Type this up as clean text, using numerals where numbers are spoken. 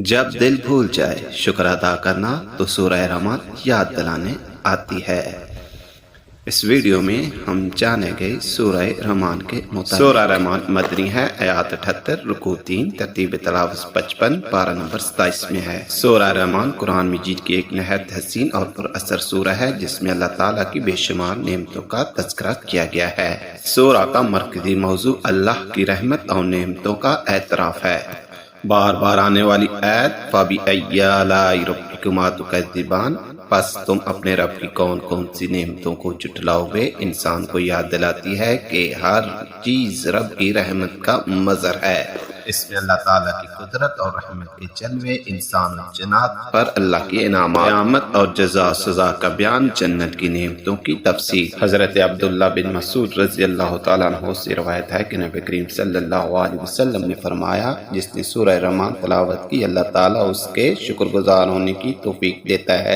جب دل بھول جائے شکر ادا کرنا تو سورہ رحمان یاد دلانے آتی ہے۔ اس ویڈیو میں ہم جانیں گے سورہ رحمان کے متعلق۔ سورہ رحمان مدنی ہے، آیات 78، رکوع 3، ترتیب تلاوت 55، پارہ نمبر 27 میں ہے۔ سورہ رحمان قرآن مجید کی ایک نہایت حسین اور پر اثر سورہ ہے جس میں اللہ تعالیٰ کی بے شمار نعمتوں کا تذکرہ کیا گیا ہے۔ سورہ کا مرکزی موضوع اللہ کی رحمت اور نعمتوں کا اعتراف ہے۔ بار بار آنے والی آیت فَبِأَيِّ آلَاءِ رَبِّكُمَا تُكَذِّبَانِ، پس تم اپنے رب کی کون کون سی نعمتوں کو جھٹلاؤ گے، انسان کو یاد دلاتی ہے کہ ہر چیز رب کی رحمت کا مظہر ہے۔ اس میں اللہ تعالیٰ کی قدرت اور رحمت کے جلوے، انسان و جنات پر اللہ کی انعامات، قیامت اور جزا سزا کا بیان، جنت کی نعمتوں کی تفصیل۔ حضرت عبداللہ بن مسعود رضی اللہ تعالیٰ عنہ سے روایت ہے کہ نبی کریم صلی اللہ علیہ وسلم نے فرمایا، جس نے سورہ رحمان تلاوت کی اللہ تعالیٰ اس کے شکر گزار ہونے کی توفیق دیتا ہے۔